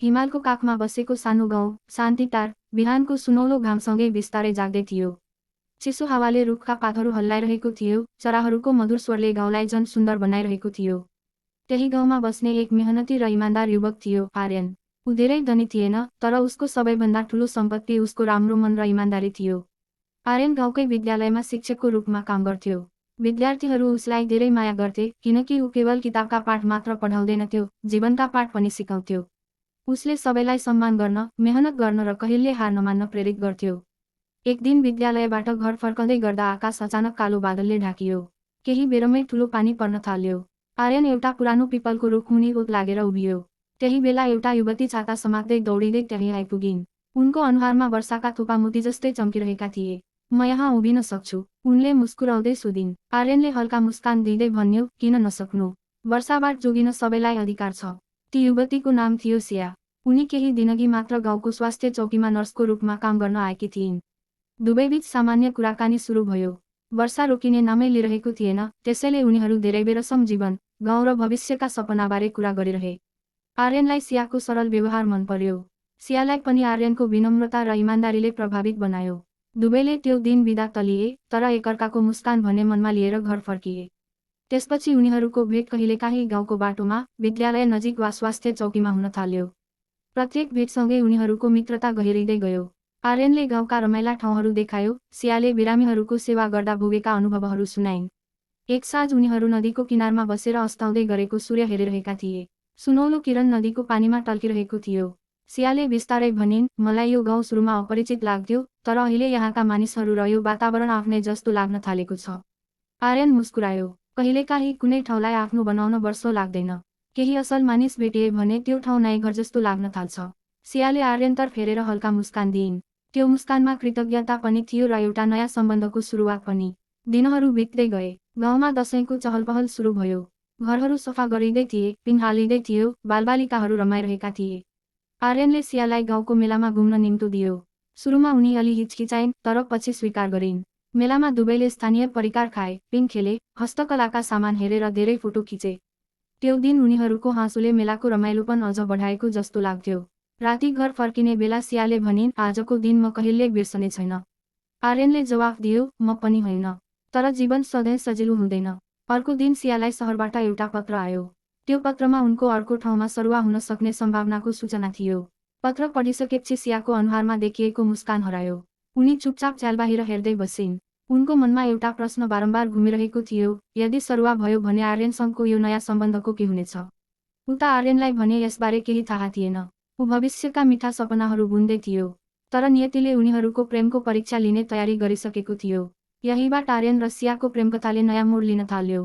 हिमालको काखमा बसेको सानो गाउँ शान्तिटार बिहानको सुनौलो घामसँगै बिस्तारै जाग्दै थियो। चिसो हावाले रुखका पातहरू हल्लाइरहेको थियो, चराहरूको मधुर स्वरले गाउँलाई झन् सुन्दर बनाइरहेको थियो। त्यही गाउँमा बस्ने एक मेहनती र इमान्दार युवक थियो, आर्यन। ऊ धेरै धनी थिएन, तर उसको सबैभन्दा ठुलो सम्पत्ति उसको राम्रो मन र इमान्दारी थियो। आर्यन गाउँकै विद्यालयमा शिक्षकको रूपमा काम गर्थ्यो। विद्यार्थीहरू उसलाई धेरै माया गर्थे, किनकि ऊ केवल किताबका पाठ मात्र पढाउँदैनथ्यो, जीवनका पाठ पनि सिकाउँथ्यो। उसले सबैलाई सम्मान गर्न, मेहनत गर्न र कहिल्यै हार नमान्न प्रेरित गर्थ्यो। एक दिन विद्यालयबाट घर फर्कँदै गर्दा आकाश अचानक कालो बादलले ढाकियो। केही बेरमै ठुलो पानी पर्न थाल्यो। आर्यन एउटा पुरानो पिपलको रुख मुनि ओत लागेर उभियो। त्यही बेला एउटा युवती छाता समात्दै दौडिँदै त्यहीँ आइपुगिन्। उनको अनुहारमा वर्षाका थोपा मोती जस्तै चम्किरहेका थिए। म यहाँ उभिन सक्छु, उनले मुस्कुराउँदै सोधिन्। आर्यनले हल्का मुस्कान दिँदै भन्यो, किन नसक्नु? वर्षाबाट जोगिन सबैलाई अधिकार छ। ती युवतीको नाम थियो सिया। उनी केही दिनअघि मात्र गाउँको स्वास्थ्य चौकीमा नर्सको रूपमा काम गर्न आएकी थिइन्। दुवैबीच सामान्य कुराकानी सुरु भयो। वर्षा रोकिने नामै लिइरहेको थिएन, त्यसैले उनीहरू धेरै बेरसम्म जीवन, गाउँ र भविष्यका सपनाबारे कुरा गरिरहे। आर्यनलाई सियाको सरल व्यवहार मन पर्यो। सियालाई पनि आर्यनको विनम्रता र इमान्दारीले प्रभावित बनायो। दुवैले त्यो दिन बिदा तलिए, तर एकअर्काको मुस्कान भने मनमा लिएर घर फर्किए। त्यसपछि उनीहरूको भेट कहिलेकाहीँ गाउँको बाटोमा, विद्यालय नजिक वा स्वास्थ्य चौकीमा हुन थाल्यो। प्रत्येक भेटसँगै उनीहरूको मित्रता गहिरिँदै गयो। आर्यनले गाउँका रमाइला ठाउँहरू देखायो, सियाले बिरामीहरूको सेवा गर्दा भोगेका अनुभवहरू सुनाइन्। एक साँझ उनीहरू नदीको किनारमा बसेर अस्ताउँदै गरेको सूर्य हेरिरहेका थिए। सुनौलो किरण नदीको पानीमा टल्किरहेको थियो। सियाले बिस्तारै भनिन्, मलाई यो गाउँ सुरुमा अपरिचित लाग्थ्यो, तर अहिले यहाँका मानिसहरू र यो वातावरण आफ्नै जस्तो लाग्न थालेको छ। आर्यन मुस्कुरायो। कहिलेकाहीँ कुनै ठाउँलाई आफ्नो बनाउन वर्षौं लाग्दैन। केही असल मानिस भेटिए भने त्यो ठाउँ नै घर जस्तो लाग्न थाल्छ। सियाले आर्यनतर्फ हेरेर हल्का मुस्कान दिइन्। त्यो मुस्कानमा कृतज्ञता पनि थियो र एउटा नयाँ सम्बन्धको सुरुवात पनि। दिनहरू बित्दै गए। गाउँमा दशैंको चहलपहल सुरु भयो। घरहरू सफा गरिँदै थिए, पिङ हालिँदै थियो, बालबालिकाहरू रमाइरहेका थिए। आर्यनले सियालाई गाउँको मेलामा घुम्न निम्तो दियो। सुरुमा उनी अलि हिचकिचाइन्, तर पछि स्वीकार गरिन्। मेलामा दुवैले स्थानीय परिकार खाए, पिङ खेले, हस्तकलाका सामान हेरेर धेरै फोटो खिचे। त्यो दिन उनीहरूको हाँसोले मेलाको रमाइलोपन अझ बढाएको जस्तो लाग्थ्यो। राति घर फर्किने बेला सियाले भनिन्, आजको दिन म कहिल्यै बिर्सने छैन। आर्यनले जवाफ दियो, म पनि होइन। तर जीवन सधैँ सजिलो हुँदैन। अर्को दिन सियालाई सहरबाट एउटा पत्र आयो। त्यो पत्रमा उनको अर्को ठाउँमा सरुवा हुन सक्ने सम्भावनाको सूचना थियो। पत्र पढिसकेपछि सियाको अनुहारमा देखिएको मुस्कान हरायो। उनी चुपचाप च्यालबाहिर हेर्दै बसिन्। उनको मनमा एउटा प्रश्न बारम्बार घुमिरहेको थियो, यदि सरुवा भयो भने आर्यनसँगको यो नयाँ सम्बन्धको के हुनेछ? उता आर्यनलाई भने यसबारे केही थाहा थिएन। ऊ भविष्यका मिठा सपनाहरू बुन्दै थियो। तर नियतिले उनीहरूको प्रेमको परीक्षा लिने तयारी गरिसकेको थियो। यहीबाट आर्यन र सियाको प्रेमकथाले नयाँ मोड लिन थाल्यो।